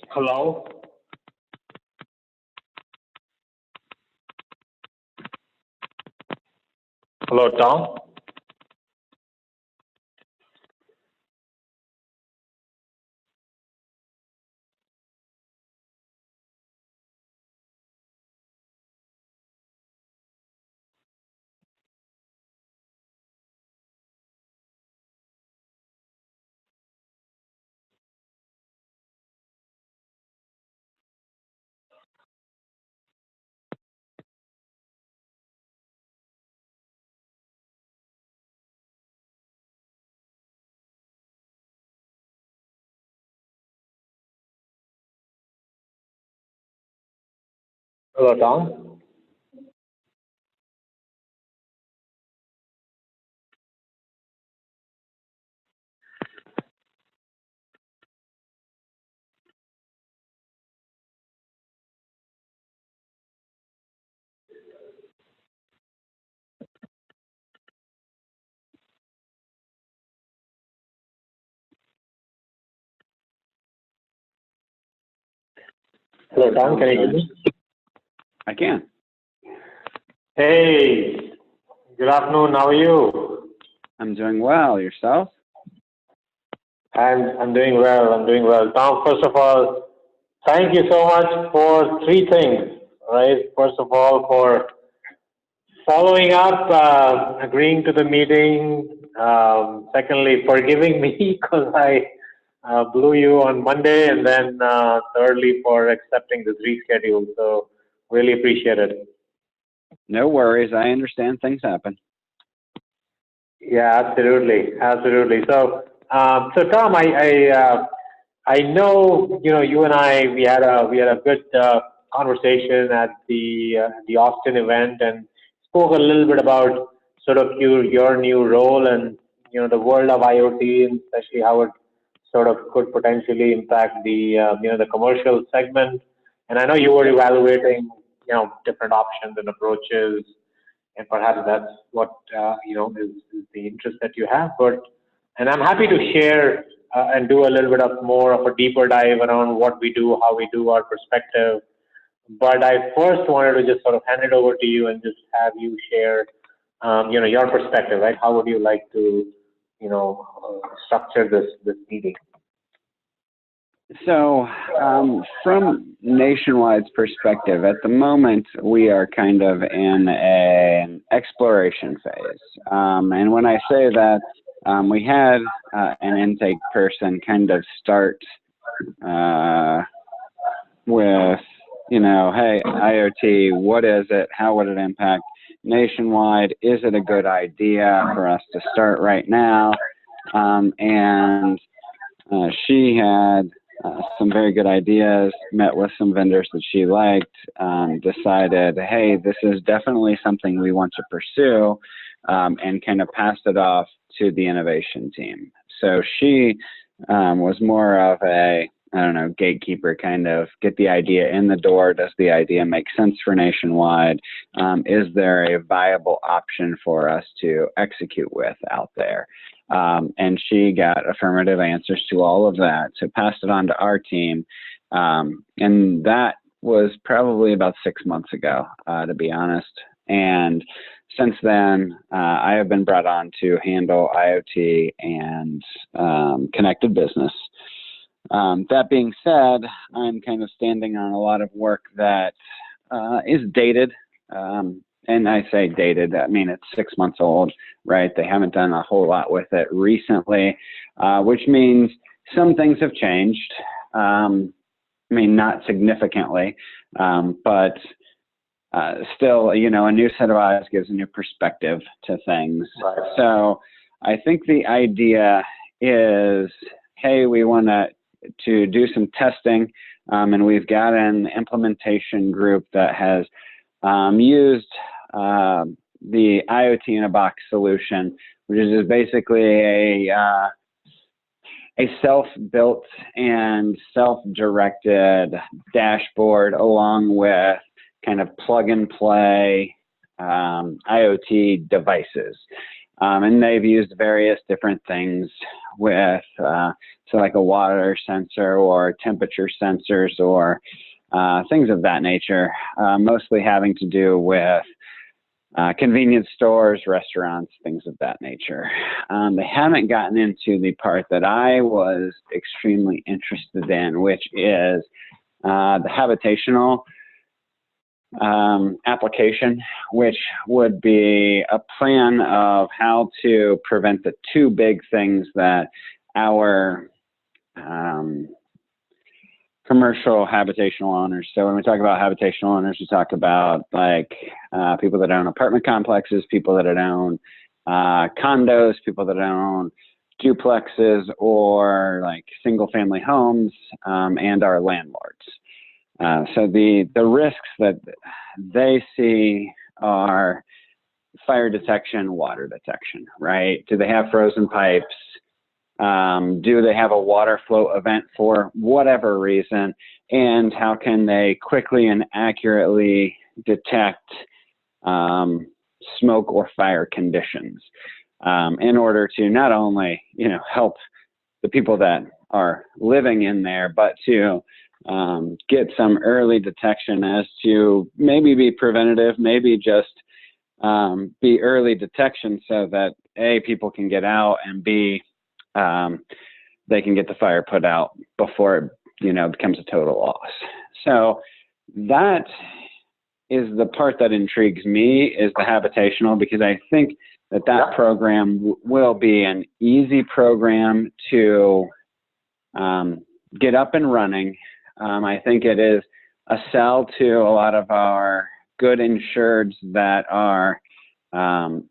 Hello? Hello, Tom? Hello, Tom? Hello, Tom, can you hear me? I can. Hey, good afternoon. How are you? I'm doing well. Yourself? I'm doing well. I'm doing well. Tom, first of all, thank you so much for three things, right? First of all, for following up, agreeing to the meeting. Secondly, forgiving me because I blew you on Monday, and then thirdly, for accepting this reschedule. So really appreciate it. No worries. I understand things happen. Yeah, absolutely, absolutely. So Tom, I know you and I we had a good conversation at the Austin event and spoke a little bit about sort of your new role and the world of IoT and especially how it sort of could potentially impact the commercial segment. And I know you were evaluating different options and approaches and perhaps that's what is the interest that you have. And I'm happy to share and do a little bit of more of a deeper dive around what we do, how we do our perspective. But I first wanted to just sort of hand it over to you and just have you share, your perspective, right? How would you like to, structure this meeting? So, from Nationwide's perspective, at the moment, we are kind of in an exploration phase. And when I say that, we had an intake person kind of start with, hey, IoT, what is it? How would it impact Nationwide? Is it a good idea for us to start right now? And she had some very good ideas, met with some vendors that she liked, decided, hey, this is definitely something we want to pursue, and kind of passed it off to the innovation team. So she was more of a, I don't know, gatekeeper, kind of get the idea in the door. Does the idea make sense for Nationwide? Is there a viable option for us to execute with out there? And she got affirmative answers to all of that. So passed it on to our team. And that was probably about 6 months ago, to be honest. And since then, I have been brought on to handle IoT and connected business. That being said, I'm kind of standing on a lot of work that is dated. And I say dated, I mean, it's 6 months old, right? They haven't done a whole lot with it recently, which means some things have changed. I mean, not significantly, but still, a new set of eyes gives a new perspective to things. Right. So I think the idea is, hey, we want to do some testing, and we've got an implementation group that has used the IoT in a box solution, which is basically a self-built and self-directed dashboard along with kind of plug and play IoT devices. And they've used various different things with, so like a water sensor or temperature sensors or things of that nature, mostly having to do with convenience stores, restaurants, things of that nature. They haven't gotten into the part that I was extremely interested in, which is the habitational application, which would be a plan of how to prevent the two big things that our commercial habitational owners. So when we talk about habitational owners, we talk about like people that own apartment complexes, people that own condos, people that own duplexes or like single family homes, and our landlords. So the risks that they see are fire detection, water detection, right? Do they have frozen pipes? Do they have a water flow event for whatever reason? And how can they quickly and accurately detect smoke or fire conditions in order to not only, help the people that are living in there, but to get some early detection as to maybe be preventative, maybe just be early detection so that A, people can get out, and B, they can get the fire put out before it, becomes a total loss. So that is the part that intrigues me, is the habitational, because I think that program will be an easy program to get up and running. I think it is a sell to a lot of our good insureds that are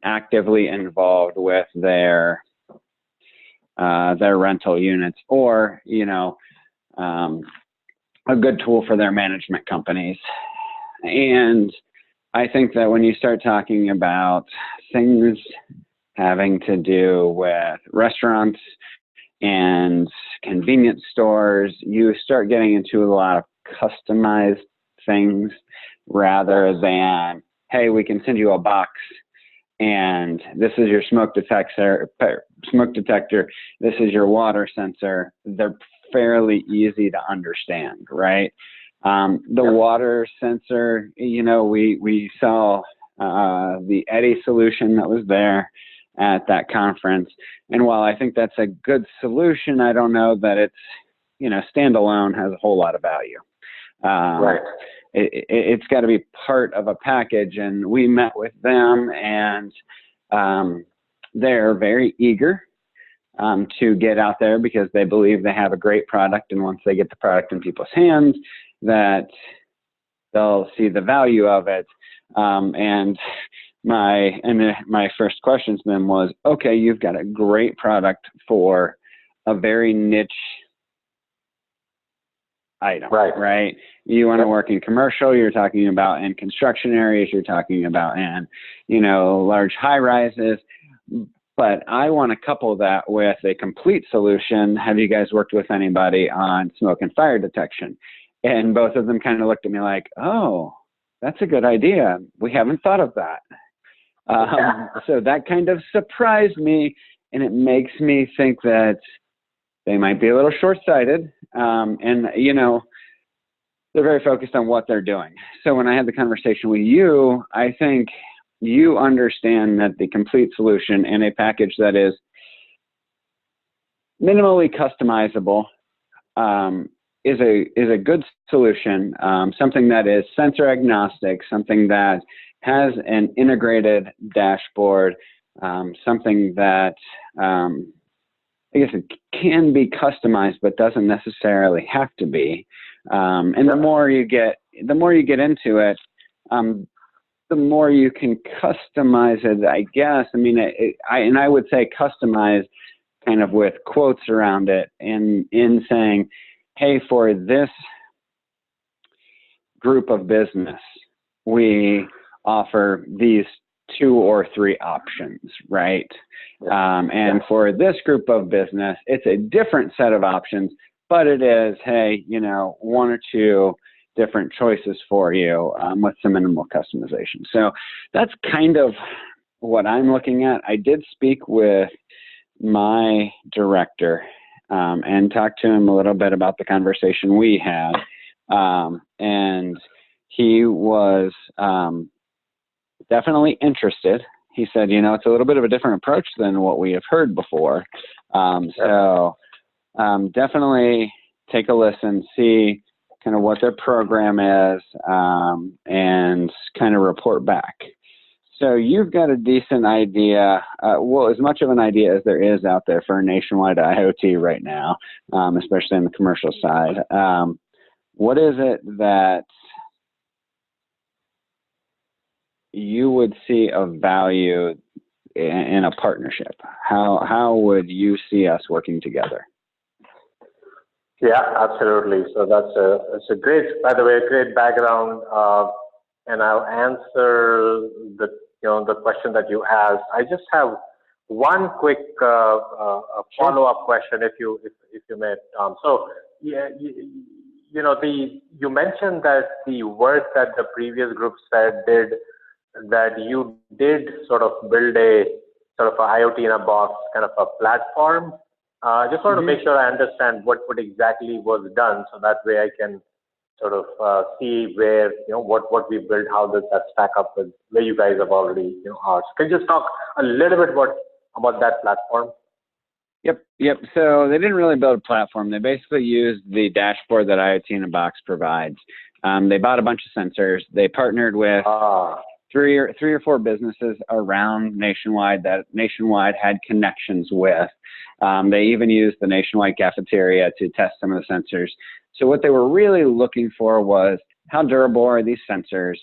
actively involved with their rental units, or a good tool for their management companies. And I think that when you start talking about things having to do with restaurants and convenience stores, you start getting into a lot of customized things rather than, hey, we can send you a box and this is your smoke detector, this is your water sensor. They're fairly easy to understand, right? The water sensor, we saw the Eddy solution that was there at that conference. And while I think that's a good solution, I don't know that it's, standalone has a whole lot of value. Right. It's got to be part of a package. And we met with them, and they're very eager to get out there because they believe they have a great product. And once they get the product in people's hands, that they'll see the value of it. And my first question to them was, okay, you've got a great product for a very niche item, right? You want to work in commercial, you're talking about in construction areas, you're talking about in, large high rises, but I want to couple that with a complete solution. Have you guys worked with anybody on smoke and fire detection? And both of them kind of looked at me like, oh, that's a good idea. We haven't thought of that. So that kind of surprised me, and it makes me think that they might be a little short-sighted, and, they're very focused on what they're doing. So when I had the conversation with you, I think you understand that the complete solution and a package that is minimally customizable is a good solution, something that is sensor agnostic, something that has an integrated dashboard, something that I guess it can be customized, but doesn't necessarily have to be. And the more you get into it, the more you can customize it, I guess. I mean, I would say customize kind of with quotes around it, and in saying, hey, for this group of business, we offer these 2 or 3 options, right? And for this group of business, it's a different set of options, but it is, hey, 1 or 2 different choices for you with some minimal customization. So that's kind of what I'm looking at, I did speak with my director and talk to him a little bit about the conversation we had. And he was definitely interested. He said, you know, it's a little bit of a different approach than what we have heard before. So definitely take a listen, see kind of what their program is, and kind of report back. So you've got a decent idea, well, as much of an idea as there is out there for nationwide IoT right now, especially on the commercial side. What is it that you would see of value in a partnership? How would you see us working together? Yeah, absolutely. So it's a great, by the way, great background, and I'll answer the question that you asked. I just have one quick follow-up question, if you may, Tom. So yeah, you mentioned that the work that the previous group did, that you did sort of build a sort of a IoT in a box kind of a platform. Just want to make sure I understand what exactly was done, so that way I can sort of see where, what we built, how does that stack up with where you guys have already, are. So can you just talk a little bit about that platform? Yep. So they didn't really build a platform. They basically used the dashboard that IoT in a Box provides. They bought a bunch of sensors. They partnered with three or four businesses around Nationwide that Nationwide had connections with. They even used the Nationwide cafeteria to test some of the sensors. So what they were really looking for was, how durable are these sensors?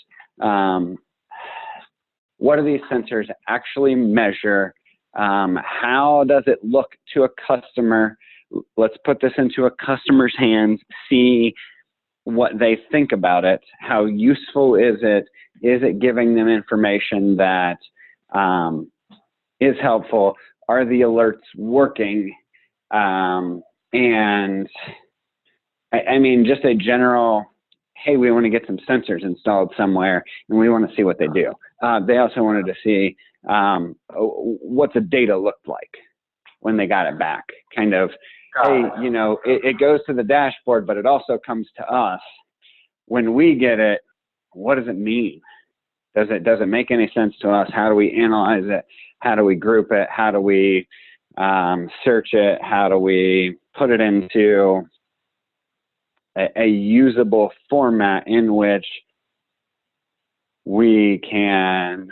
What do these sensors actually measure? How does it look to a customer? Let's put this into a customer's hands, see what they think about it. How useful is it? Is it giving them information that is helpful? Are the alerts working? And I mean, just a general, hey, we want to get some sensors installed somewhere and we want to see what they do. They also wanted to see what the data looked like when they got it back. Kind of, hey, it goes to the dashboard, but it also comes to us. When we get it, what does it mean? Does it make any sense to us? How do we analyze it? How do we group it? How do we search it? How do we put it into a usable format in which we can,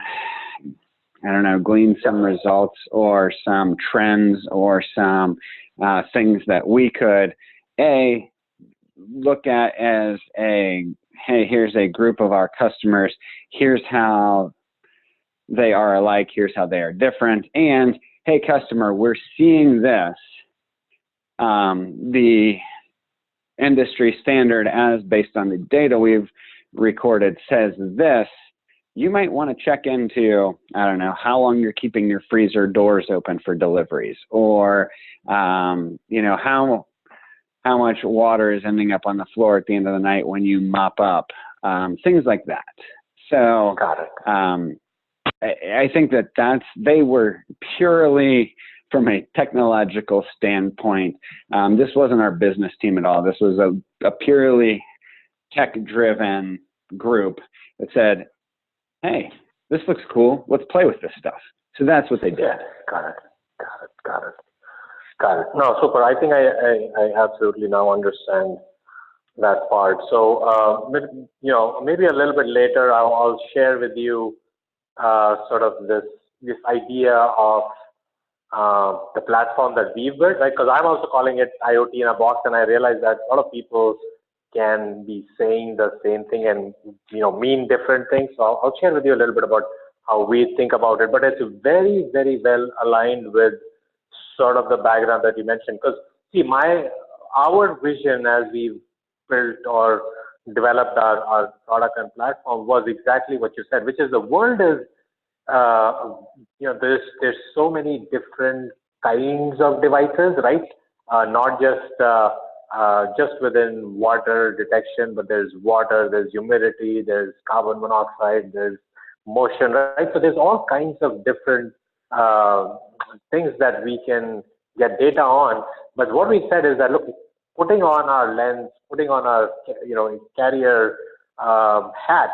I don't know, glean some results or some trends or some things that we could, look at as hey, here's a group of our customers, here's how they are alike, here's how they are different, and hey, customer, we're seeing this. The industry standard, as based on the data we've recorded, says this. You might want to check into, I don't know, how long you're keeping your freezer doors open for deliveries, or how much water is ending up on the floor at the end of the night when you mop up, things like that. So got it. I think they were purely from a technological standpoint. This wasn't our business team at all. This was a purely tech-driven group that said, hey, this looks cool. Let's play with this stuff. So that's what they did. Yeah, got it. No, super. I think I absolutely now understand that part. So, maybe a little bit later, I'll share with you sort of this idea of the platform that we've built, right? Because I'm also calling it IoT in a box, and I realize that a lot of people can be saying the same thing and mean different things. So I'll share with you a little bit about how we think about it. But it's very, very well aligned with sort of the background that you mentioned. Because see, our vision as we built or developed our product and platform was exactly what you said, which is the world is, there's so many different kinds of devices, right? Not just within water detection, but there's water, there's humidity, there's carbon monoxide, there's motion, right? So there's all kinds of different things that we can get data on. But what we said is that, look, putting on our lens, putting on our, carrier hat,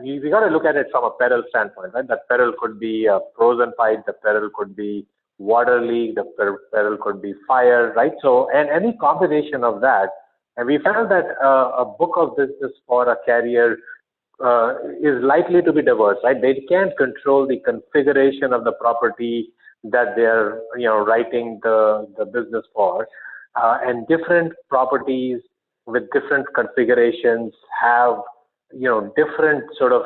we got to look at it from a peril standpoint, right? That peril could be a frozen pipe, the peril could be water leak, the peril could be fire, right? So, and any combination of that. And we found that a book of business for a carrier is likely to be diverse, right? They can't control the configuration of the property that they're, writing the business for. And different properties with different configurations have, different sort of,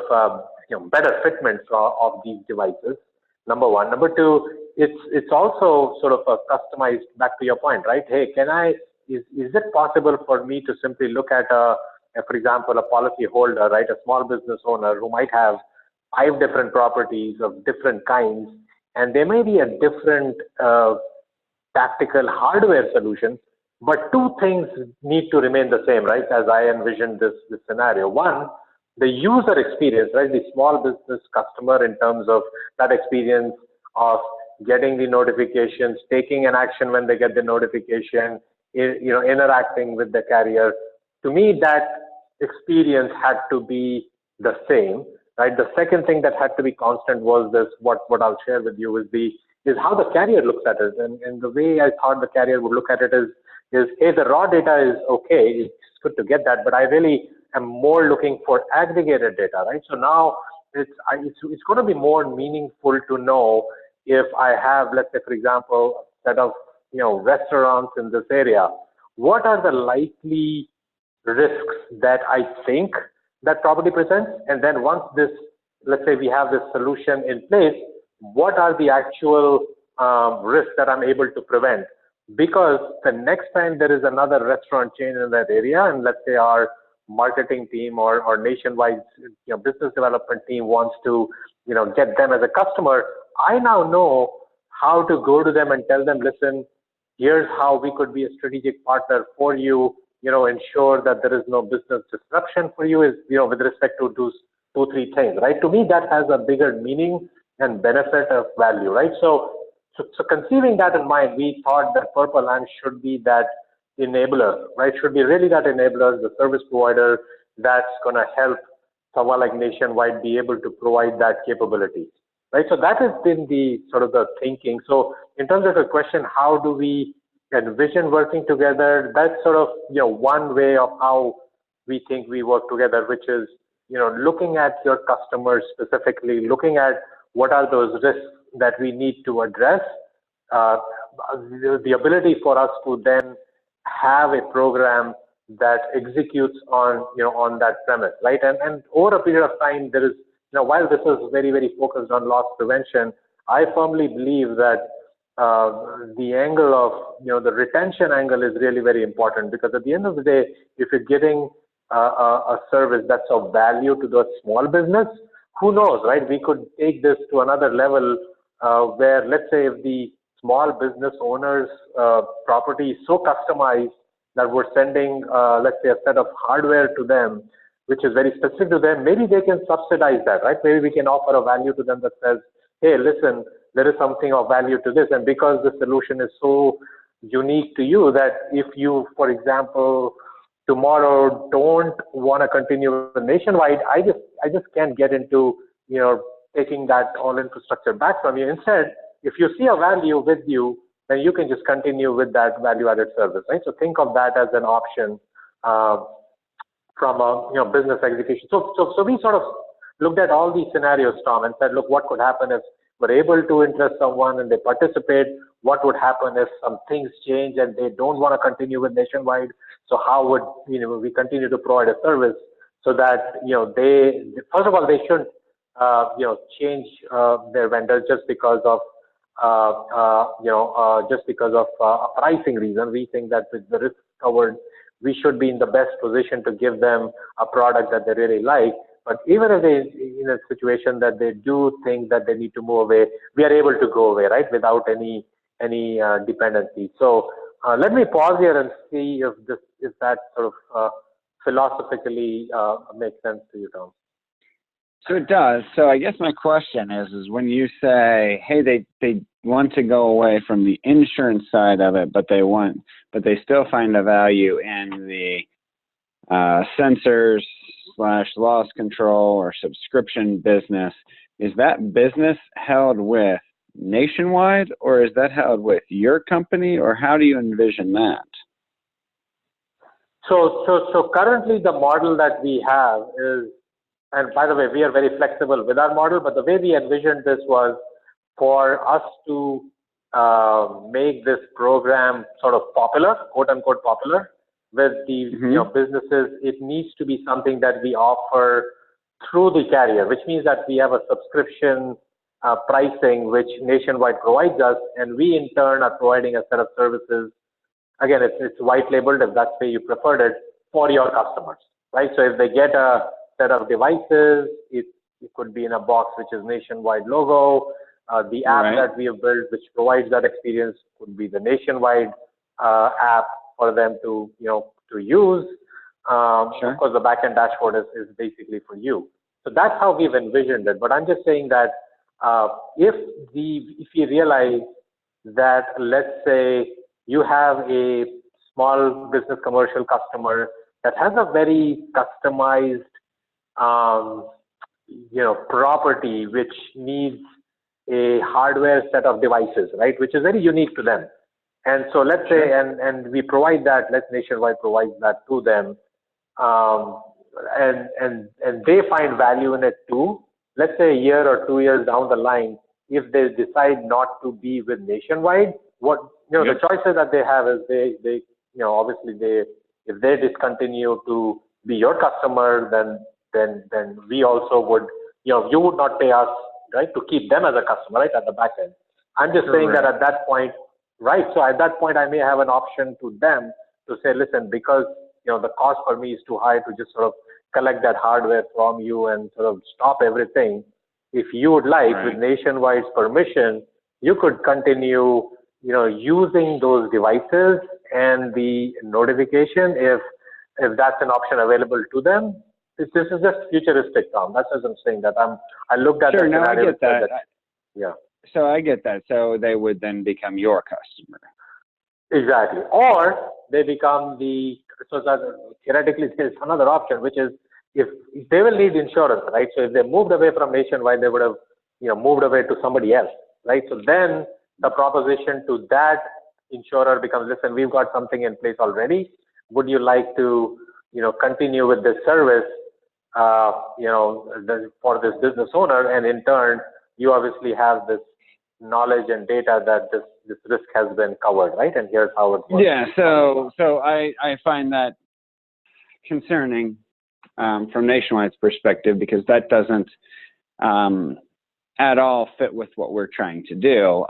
better fitments of these devices. Number one. Number two, it's also sort of a customized, back to your point, right? Hey, is it possible for me to simply look at for example, a policy holder, right? A small business owner who might have 5 different properties of different kinds, and there may be a different tactical hardware solution, but two things need to remain the same, right? As I envisioned this scenario. One, the user experience, right? The small business customer in terms of that experience of getting the notifications, taking an action when they get the notification, interacting with the carrier. To me, that experience had to be the same, right? The second thing that had to be constant was this, what I'll share with you is how the carrier looks at it. And the way I thought the carrier would look at it is, hey, the raw data is okay, it's good to get that, but I really am more looking for aggregated data, right? So now it's going to be more meaningful to know if I have, let's say, for example, a set of, restaurants in this area, what are the likely risks that I think that property presents? And then once this, let's say we have this solution in place, what are the actual risks that I'm able to prevent? Because the next time there is another restaurant chain in that area, and let's say our marketing team or nationwide business development team wants to get them as a customer, I now know how to go to them and tell them, listen, here's how we could be a strategic partner for you, ensure that there is no business disruption for you, is, with respect to those 2-3 things, right? To me, that has a bigger meaning and benefit of value, right? So conceiving that in mind, we thought that Purple Lamp should be that enabler, right? Should be really that enabler, the service provider that's going to help someone like Nationwide be able to provide that capability, right? So that has been the sort of the thinking. So in terms of the question, how do we envision working together? That's sort of, one way of how we think we work together, which is, looking at your customers specifically, looking at what are those risks that we need to address, the ability for us to then have a program that executes on, on that premise, right? And over a period of time, there is, while this is very, very focused on loss prevention, I firmly believe that the angle of, the retention angle is really very important, because at the end of the day, if you're giving a service that's of value to the small business, who knows, right? We could take this to another level where, let's say, if the small business owner's property is so customized that we're sending, let's say, a set of hardware to them, which is very specific to them, maybe they can subsidize that, right? Maybe we can offer a value to them that says, hey, listen, there is something of value to this. And because the solution is so unique to you that if you, for example, tomorrow don't want to continue with Nationwide, I just can't get into, taking that all infrastructure back from you. Instead, if you see a value with you, then you can just continue with that value-added service, right? So think of that as an option from a business execution. So we sort of looked at all these scenarios, Tom, and said, look, what could happen if we're able to interest someone and they participate? What would happen if some things change and they don't want to continue with Nationwide? So how would we continue to provide a service so that they, first of all, they shouldn't change their vendors just because of a pricing reason. We think that with the risk covered, we should be in the best position to give them a product that they really like. But even if they in a situation that they do think that they need to move away, we are able to go away, right, without any dependency. So let me pause here and see if that sort of philosophically makes sense to you, Tom. So it does. So I guess my question is when you say, hey, they want to go away from the insurance side of it, but they still find a value in the sensors / loss control or subscription business, is that business held with Nationwide, or is that held with your company, or how do you envision that? So currently the model that we have is, and by the way, we are very flexible with our model, but the way we envisioned this was for us to make this program sort of popular, quote unquote popular, with the businesses. It needs to be something that we offer through the carrier, which means that we have a subscription pricing which Nationwide provides us, and we in turn are providing a set of services. Again, it's white labeled, if that's the way you preferred it, for your customers, right? So if they get a set of devices, it could be in a box which is Nationwide logo. The app that we have built, which provides that experience, could be the Nationwide app for them to use. Of course, the backend dashboard is basically for you. So that's how we've envisioned it. But I'm just saying that if you realize that, let's say you have a small business commercial customer that has a very customized property which needs a hardware set of devices, right, which is very unique to them. And so let's say, and we provide that, Nationwide provides that to them, and they find value in it too. Let's say a year or 2 years down the line, if they decide not to be with Nationwide, the choices that they have is they obviously if they discontinue to be your customer, then we also would, you would not pay us, right, to keep them as a customer, right, at the back end. I'm just saying that at that point, right, so at that point I may have an option to them to say, listen, because the cost for me is too high to just sort of collect that hardware from you and sort of stop everything. If you would like, with Nationwide's permission, you could continue, using those devices and the notification if that's an option available to them. This is just futuristic, Tom. That's what I'm saying. That I looked at. Sure, no, I get that. Yeah. So I get that. So they would then become your customer. Exactly. Or they become so that theoretically there's another option, which is if they will need insurance, right? So if they moved away from Nationwide, they would have, moved away to somebody else, right? So then the proposition to that insurer becomes, listen, we've got something in place already. Would you like to, continue with this service, for this business owner? And in turn, you obviously have this knowledge and data that this risk has been covered, right? And here's how it works. Yeah, so I find that concerning from Nationwide's perspective, because that doesn't at all fit with what we're trying to do.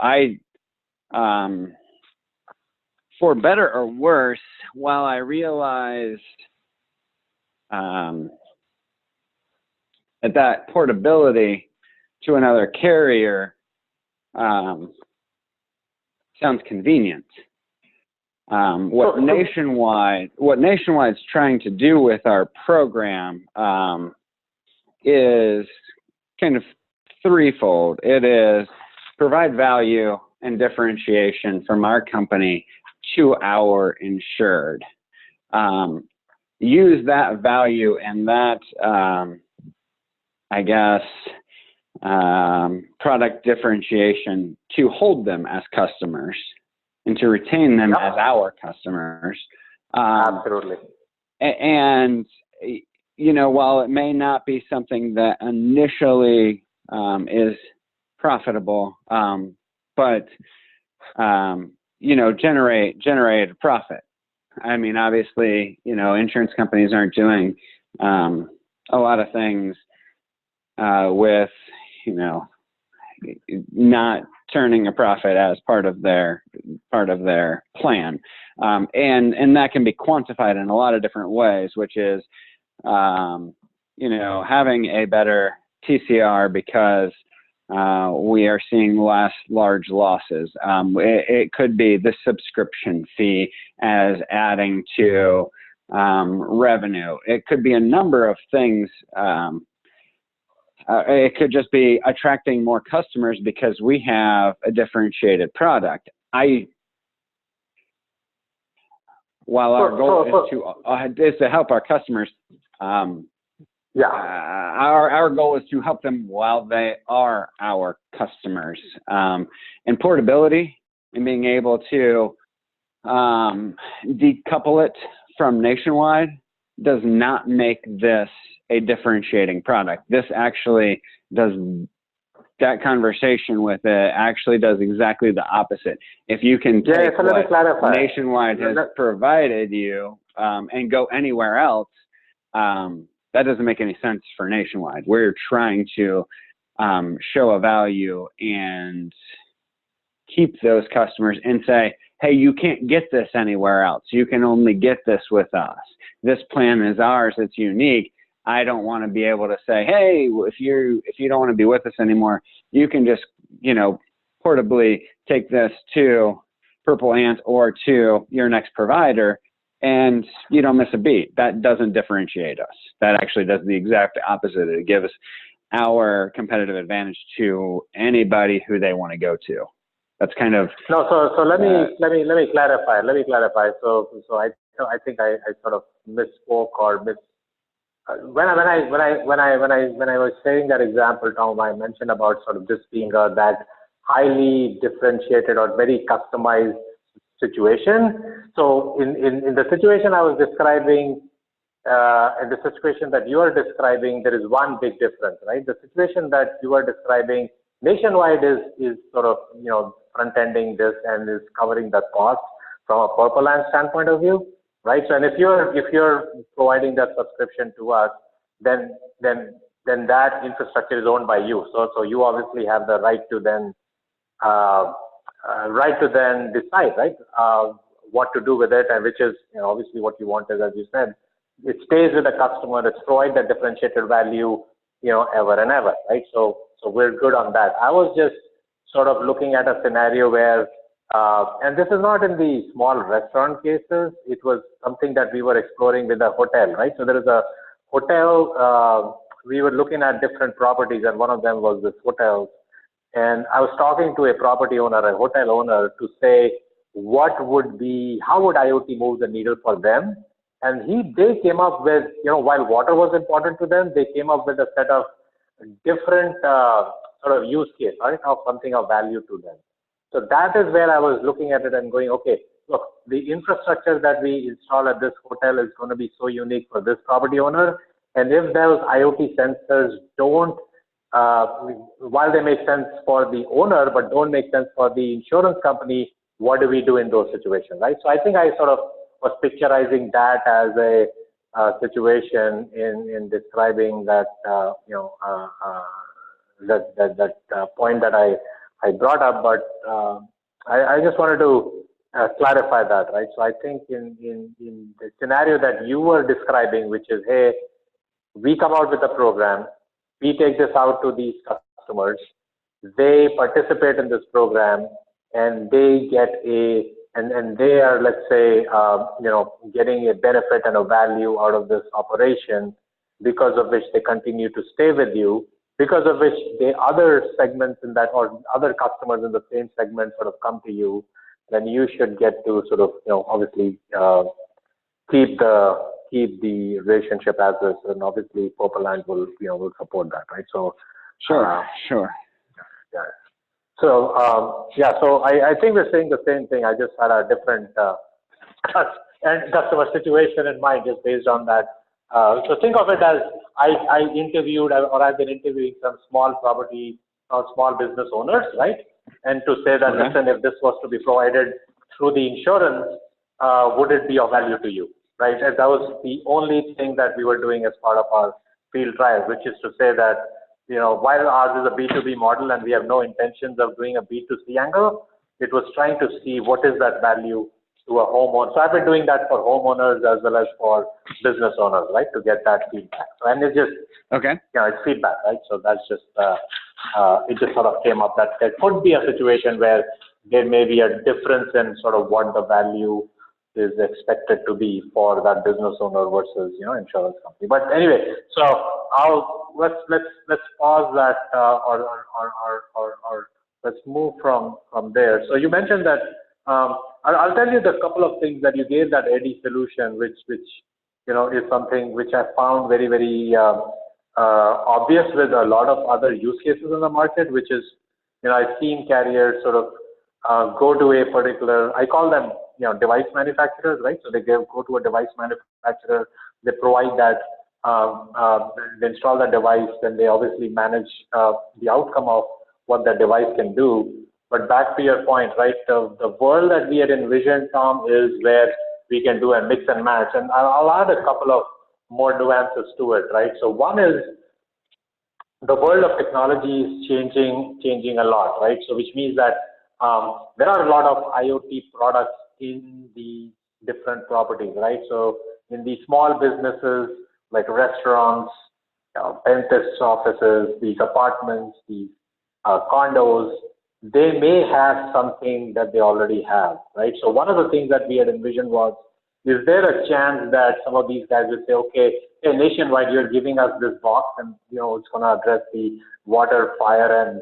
For better or worse, while I realized that portability to another carrier sounds convenient. What Nationwide's trying to do with our program is kind of threefold. It is provide value and differentiation from our company to our insured. Use that value and that, product differentiation to hold them as customers and to retain them as our customers. Absolutely. And, while it may not be something that initially is profitable, but, generate a profit. I mean, obviously, insurance companies aren't doing a lot of things with, not turning a profit as part of their plan, and that can be quantified in a lot of different ways, which is, having a better TCR because we are seeing less large losses. It could be the subscription fee as adding to revenue. It could be a number of things It could just be attracting more customers because we have a differentiated product. While our goal is to help our customers, our goal is to help them while they are our customers. And portability and being able to decouple it from Nationwide does not make this a differentiating product. This actually does, that conversation with it actually does exactly the opposite. If you can take what Nationwide has provided you and go anywhere else, that doesn't make any sense for Nationwide. We're trying to show a value and keep those customers and say, hey, you can't get this anywhere else. You can only get this with us. This plan is ours. It's unique. I don't want to be able to say, hey, if you don't want to be with us anymore, you can just, portably take this to Purple Ant or to your next provider, and you don't miss a beat. That doesn't differentiate us. That actually does the exact opposite. It gives our competitive advantage to anybody who they want to go to. That's kind of so let me clarify. So I think I sort of misspoke or when I was saying that example, Tom, I mentioned about sort of this being that highly differentiated or very customized situation. So in the situation I was describing, in the situation that you are describing, there is one big difference, right? The situation that you are describing, Nationwide is sort of front-ending this and is covering the cost from a Purple Ant standpoint of view, right? So and if you're providing that subscription to us, then that infrastructure is owned by you. So you obviously have the right to then decide, right, what to do with it, and which is obviously what you want is, as you said, it stays with the customer. It's provide that differentiated value, ever and ever, right? So we're good on that. I was just sort of looking at a scenario where, and this is not in the small restaurant cases. It was something that we were exploring with a hotel, right? So there is a hotel. We were looking at different properties, and one of them was this hotel. And I was talking to a property owner, a hotel owner, to say how would IoT move the needle for them? And they came up with, while water was important to them, they came up with a set of different sort of use case, right, of something of value to them. So that is where I was looking at it and going, okay, look, the infrastructure that we install at this hotel is going to be so unique for this property owner. And if those IoT sensors don't, while they make sense for the owner, but don't make sense for the insurance company, what do we do in those situations, right? So I think I sort of was picturizing that as a situation in describing that, that point that I brought up, but I just wanted to clarify that, right? So I think in the scenario that you were describing, which is, hey, we come out with a program, we take this out to these customers, they participate in this program, and they get and they are, let's say, getting a benefit and a value out of this operation, because of which they continue to stay with you, because of which the other segments in that, or other customers in the same segment sort of come to you, then you should get to sort of, obviously keep the relationship as is, and obviously Purple Ant will support that, right? So sure. Yeah. So so I think we're saying the same thing. I just had a different and customer situation in mind, just based on that. So think of it as I interviewed, or I've been interviewing some small property or small business owners, right? And to say that, listen, if this was to be provided through the insurance, would it be of value to you, right? And that was the only thing that we were doing as part of our field trial, which is to say that, while ours is a B2B model and we have no intentions of doing a B2C angle, it was trying to see what is that value to a homeowner. So I've been doing that for homeowners as well as for business owners, right, to get that feedback. So, and it's just, it's feedback, right? So that's just, it just sort of came up that there could be a situation where there may be a difference in sort of what the value is expected to be for that business owner versus, insurance company. But anyway, so let's pause that, or let's move from there. So you mentioned that, I'll tell you the couple of things that you gave that Eddy solution, which is something which I found very, very obvious with a lot of other use cases in the market, which is, I've seen carriers sort of go to a particular, I call them, device manufacturers, right? So they go to a device manufacturer, they provide that, they install the device, then they obviously manage the outcome of what that device can do. But back to your point, right? The world that we had envisioned, Tom, is where we can do a mix and match. And I'll add a couple of more nuances to it, right? So one is the world of technology is changing a lot, right? So which means that there are a lot of IoT products in the different properties, right? So in the small businesses like restaurants, dentists' offices, these apartments, these condos, they may have something that they already have, right? So one of the things that we had envisioned was, is there a chance that some of these guys will say, okay, hey, Nationwide, you're giving us this box and, it's going to address the water, fire, and,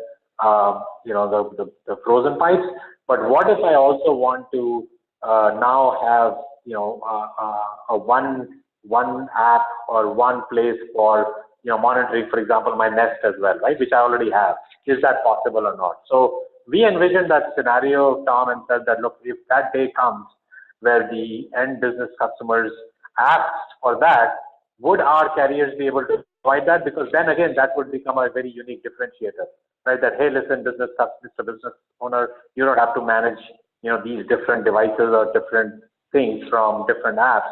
the frozen pipes. But what if I also want to now have, a one app or one place for, monitoring, for example, my Nest as well, right? Which I already have. Is that possible or not? So we envisioned that scenario, Tom, and said that, look, if that day comes where the end business customers asked for that, would our carriers be able to provide that? Because then again, that would become a very unique differentiator, right? That, hey, listen, business owner, you don't have to manage, these different devices or different things from different apps.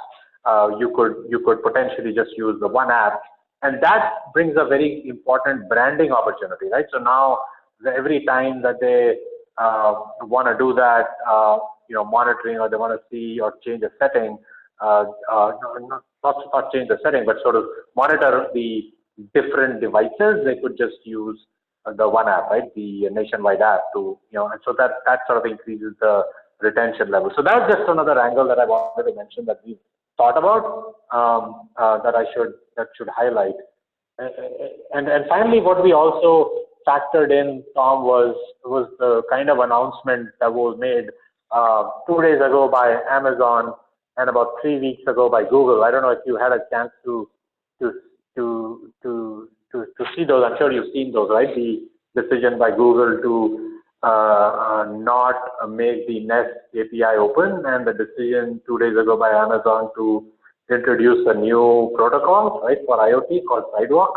You could potentially just use the one app. And that brings a very important branding opportunity, right? So now every time that they want to do that, monitoring, or they want to see or change a setting, not change the setting, but sort of monitor the different devices, they could just use the one app, right? The Nationwide app to, and so that sort of increases the retention level. So that's just another angle that I wanted to mention that we've thought about, that should highlight. And finally, what we also factored in, Tom, was the kind of announcement that was made 2 days ago by Amazon and about 3 weeks ago by Google. I don't know if you had a chance to see those. I'm sure you've seen those, right? The decision by Google to not make the Nest API open, and the decision 2 days ago by Amazon to introduce a new protocol, right, for IoT called Sidewalk.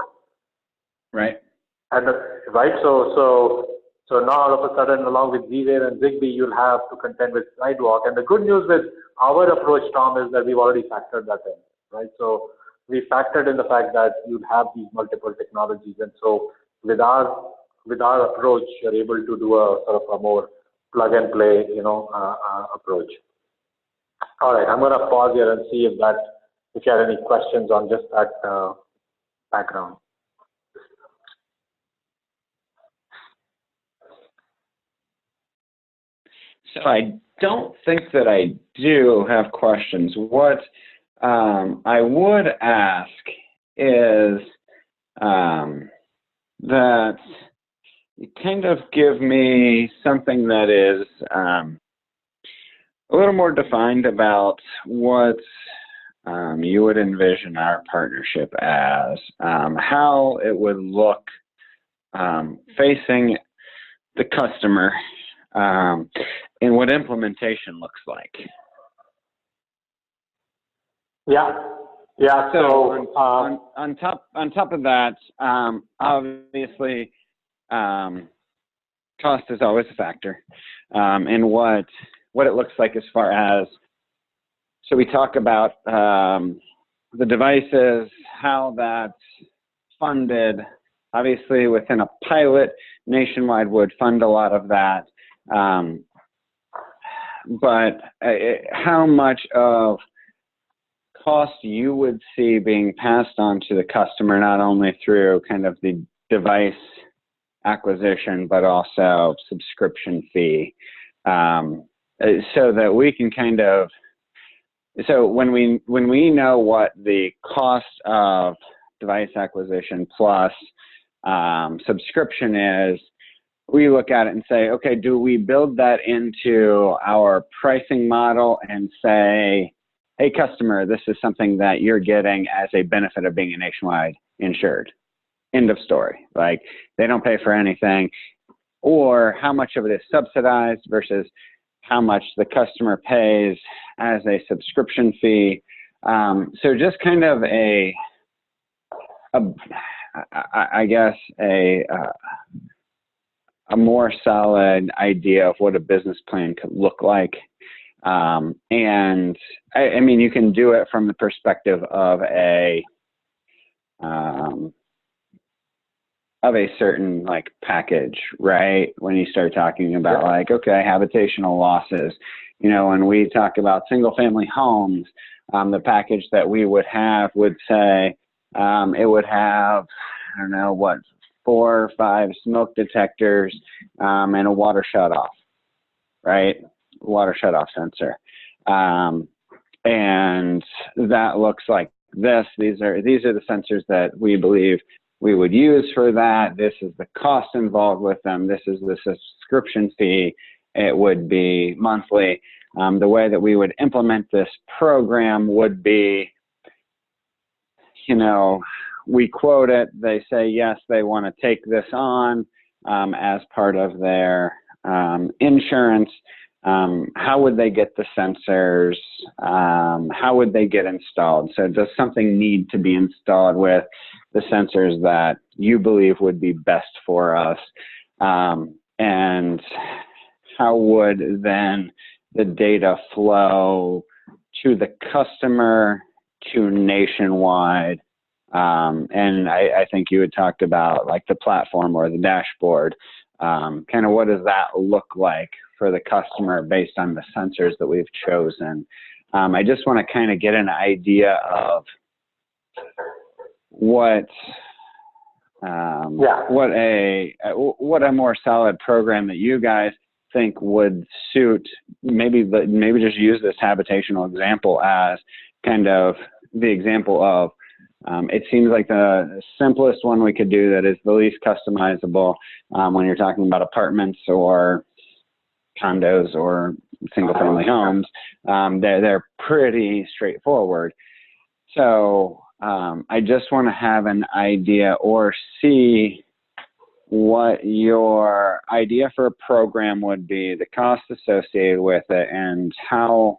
Right. And right, so now all of a sudden, along with Z-Wave and Zigbee, you'll have to contend with Sidewalk. And the good news with our approach, Tom, is that we've already factored that in, right? So we factored in the fact that you'd have these multiple technologies, and so with our approach, you're able to do a sort of a more plug and play, approach. All right, I'm going to pause here and see if you have any questions on just that background. So I don't think that I do have questions. What I would ask is that you kind of give me something that is a little more defined about what you would envision our partnership as, how it would look facing the customer, and what implementation looks like. Yeah. So on top of that, obviously, cost is always a factor, and what it looks like as far as. So we talk about the devices, how that's funded. Obviously, within a pilot, Nationwide would fund a lot of that. But how much of cost you would see being passed on to the customer, not only through kind of the device acquisition, but also subscription fee, so that we can kind of, so when we know what the cost of device acquisition plus subscription is, we look at it and say, okay, do we build that into our pricing model and say, hey, customer, this is something that you're getting as a benefit of being a Nationwide insured. End of story. Like, they don't pay for anything. Or how much of it is subsidized versus how much the customer pays as a subscription fee. So just kind of I guess a more solid idea of what a business plan could look like. And I mean, you can do it from the perspective of a certain like package, right? When you start talking about like, okay, habitational losses, you know, when we talk about single family homes, the package that we would have would say, it would have, I don't know what, 4 or 5 smoke detectors, and a water shutoff, right? Water shutoff sensor. And that looks like this. These are the sensors that we believe we would use for that. This is the cost involved with them. This is the subscription fee. It would be monthly. The way that we would implement this program would be, you know, we quote it, they say, yes, they want to take this on as part of their insurance. How would they get the sensors? How would they get installed? So does something need to be installed with the sensors that you believe would be best for us? And how would then the data flow to the customer, to Nationwide? And I think you had talked about like the platform or the dashboard. Kind of what does that look like for the customer based on the sensors that we've chosen? I just want to kind of get an idea of what a more solid program that you guys think would suit. Maybe just use this habitational example as kind of the example of, it seems like the simplest one we could do that is the least customizable when you're talking about apartments or condos or single family homes. They're pretty straightforward. So I just want to have an idea or see what your idea for a program would be, the cost associated with it, and how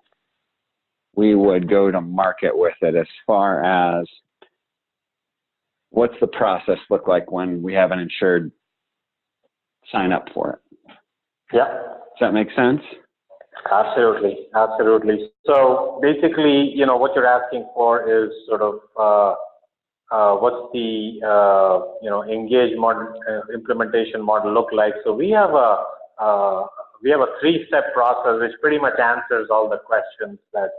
we would go to market with it, as far as what's the process look like when we have an insured sign up for it. Yeah. Does that make sense? Absolutely. Absolutely. So basically, you know, what you're asking for is sort of what's the, engage model, implementation model look like. So we have a 3-step process which pretty much answers all the questions that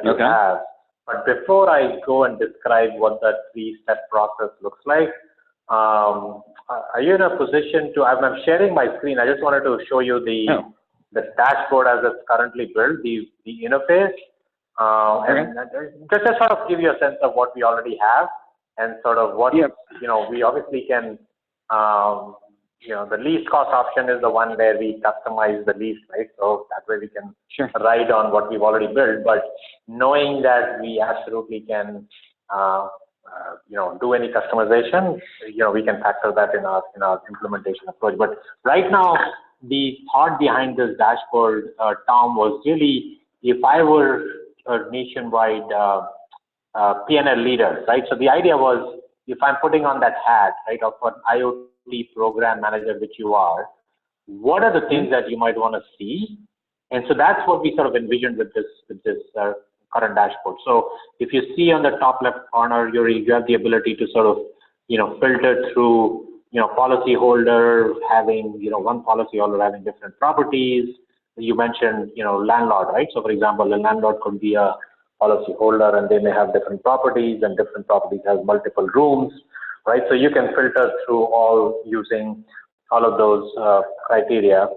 you have. But before I go and describe what that 3-step process looks like, are you in a position to, I'm sharing my screen. I just wanted to show you the dashboard as it's currently built, the interface, and just sort of give you a sense of what we already have and sort of what, we obviously can, the least cost option is the one where we customize the least, right? So that way we can ride on what we've already built, but knowing that we absolutely can, do any customization, we can factor that in our implementation approach. But right now, the thought behind this dashboard, Tom, was really, if I were a Nationwide P&L leader, right? So the idea was, if I'm putting on that hat, right, of an IoT program manager, which you are, what are the things that you might want to see? And so that's what we sort of envisioned with this current dashboard. So if you see on the top left corner, you have the ability to sort of, filter through, policyholder having, one policyholder having different properties. You mentioned, landlord, right? So for example, a landlord could be a policyholder and they may have different properties, and different properties have multiple rooms, right? So you can filter through all using all of those criteria.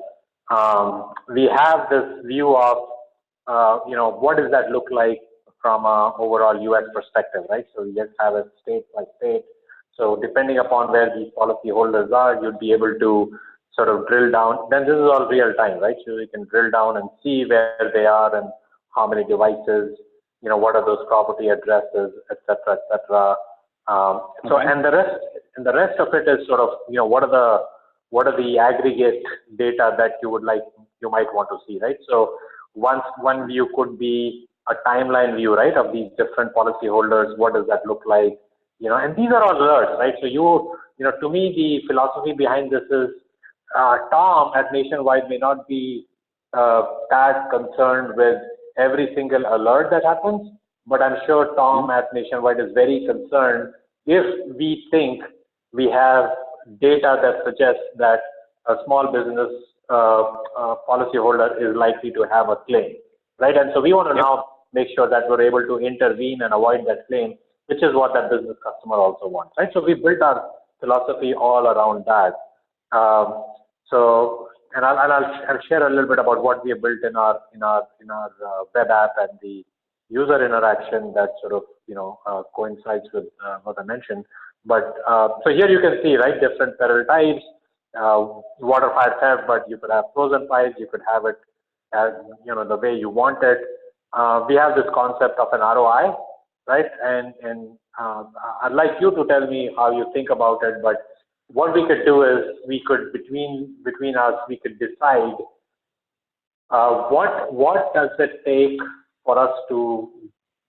We have this view of, what does that look like from a overall US perspective, right? So you just have a state by state. So depending upon where these policyholders are, you'd be able to sort of drill down. Then this is all real time, right? So you can drill down and see where they are and how many devices, what are those property addresses, et cetera, et cetera. So, Okay. and the rest of it is sort of, what are the aggregate data that you might want to see, right? So one view could be a timeline view, right, of these different policyholders. What does that look like? And these are all alerts, right? So to me, the philosophy behind this is, Tom at Nationwide may not be that concerned with every single alert that happens, but I'm sure Tom at Nationwide is very concerned if we think we have data that suggests that a small business policyholder is likely to have a claim, right? And so we want to now make sure that we're able to intervene and avoid that claim, which is what that business customer also wants, right? So we built our philosophy all around that. And I'll share a little bit about what we have built in our web app and the user interaction that sort of coincides with what I mentioned. But so here you can see, right, different peril types, water, fire, theft, but you could have frozen pipes, you could have it as the way you want it. We have this concept of an ROI, right? And I'd like you to tell me how you think about it. But what we could do is we could between us we could decide what does it take for us to,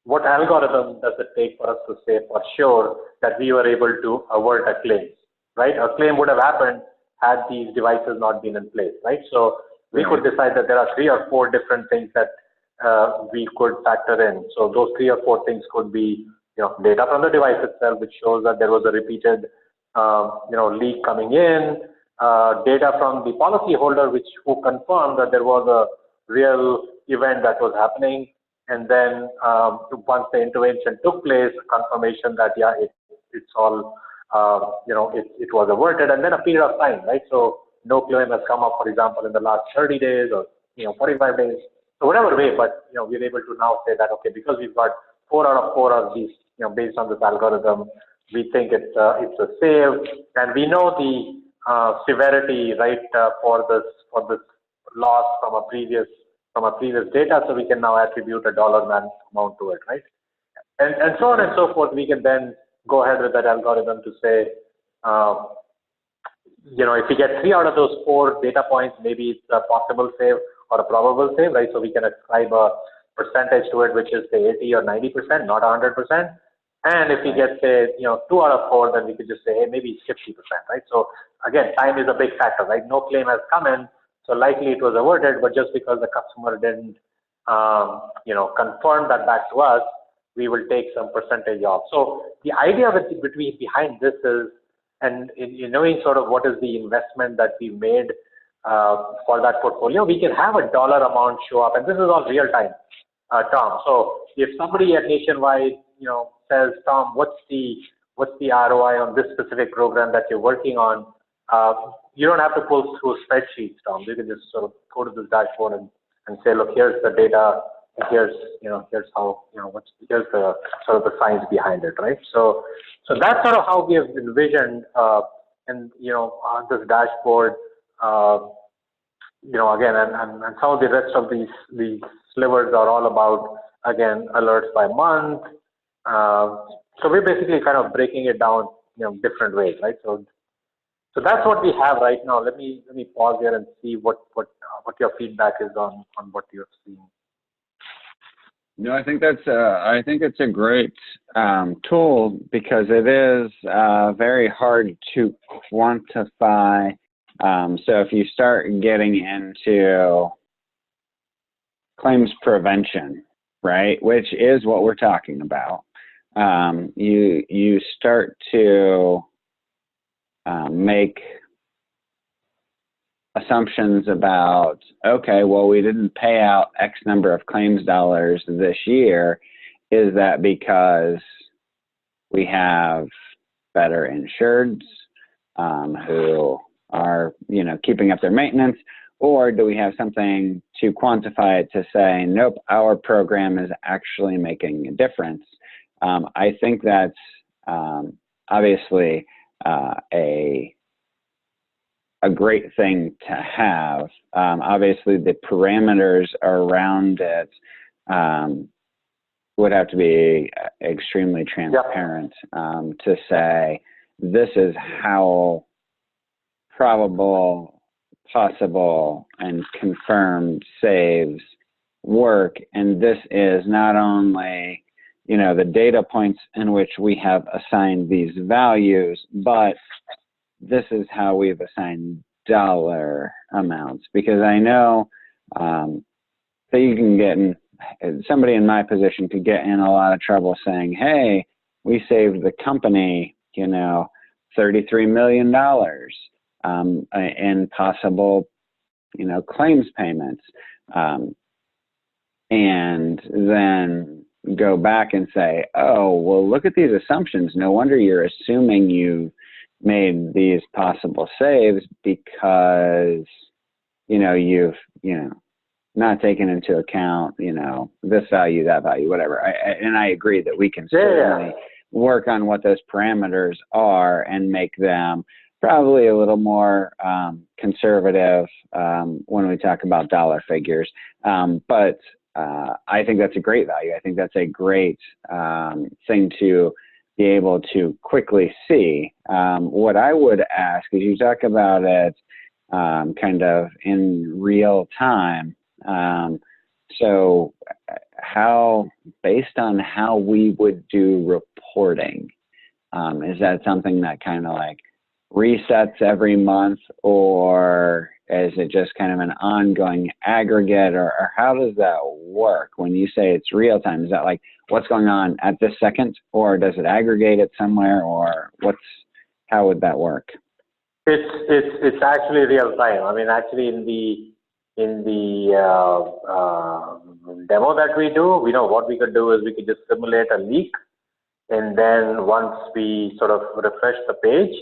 what algorithm does it take for us to say for sure that we were able to avert a claim, right? A claim would have happened had these devices not been in place, right? So we could decide that there are 3 or 4 different things that we could factor in. So those 3 or 4 things could be, data from the device itself, which shows that there was a repeated, leak coming in, data from the policyholder, who confirmed that there was a real event that was happening. And then once the intervention took place, confirmation that, it's all, it was averted, and then a period of time, right? So no claim has come up, for example, in the last 30 days or, 45 days. So whatever way, but, we're able to now say that, okay, because we've got 4 out of 4 of these, based on this algorithm, we think it's a save, and we know the severity, right, for this loss from a previous data, so we can now attribute a dollar amount to it, right? And so on and so forth. We can then go ahead with that algorithm to say, if we get 3 out of those 4 data points, maybe it's a possible save or a probable save, right? So we can ascribe a percentage to it, which is say 80 or 90%, not 100%. And if we get, say, 2 out of 4, then we could just say, hey, maybe it's 50%, right? So again, time is a big factor, right? No claim has come in, so likely it was averted, but just because the customer didn't, confirm that back to us, we will take some percentage off. So the idea behind this is, and in knowing sort of what is the investment that we made for that portfolio, we can have a dollar amount show up, and this is all real time, Tom. So if somebody at Nationwide, says, Tom, what's the ROI on this specific program that you're working on? You don't have to pull through spreadsheets, Tom. You can just sort of go to this dashboard and say, look, here's the data. Here's how, here's the sort of the science behind it, right? So that's sort of how we have envisioned, and on this dashboard, again, and some of the rest of these slivers are all about, again, alerts by month. So we're basically kind of breaking it down, different ways, right? So that's what we have right now. Let me pause here and see what your feedback is on what you're seeing. No, I think it's a great tool because it is very hard to quantify. So if you start getting into claims prevention, right, which is what we're talking about, you start to make assumptions about, okay, well, we didn't pay out X number of claims dollars this year. Is that because we have better insureds who are, keeping up their maintenance? Or do we have something to quantify it to say, nope, our program is actually making a difference? I think that's obviously a great thing to have. Obviously, the parameters around it would have to be extremely transparent to say, this is how probable, possible, and confirmed saves work. And this is not only, you know, the data points in which we have assigned these values, but this is how we've assigned dollar amounts. Because I know that you can get in, somebody in my position could get in a lot of trouble saying, hey, we saved the company, you know, $33 million in possible, you know, claims payments. And then go back and say, oh, well, look at these assumptions. No wonder you're assuming you made these possible saves because, you know, you've, you know, not taken into account, you know, this value, that value, whatever. And I agree that we can certainly work on what those parameters are and make them probably a little more conservative when we talk about dollar figures. But I think that's a great value. I think that's a great thing to be able to quickly see. What I would ask is, you talk about it kind of in real time. So how, based on how we would do reporting, is that something that kind of like resets every month, or is it just kind of an ongoing aggregate, or how does that work when you say it's real time? Is that like what's going on at this second, or does it aggregate it somewhere, or how would that work? It's actually real time. I mean, actually in the demo that we do, we know what we could do is we could just simulate a leak, and then once we sort of refresh the page,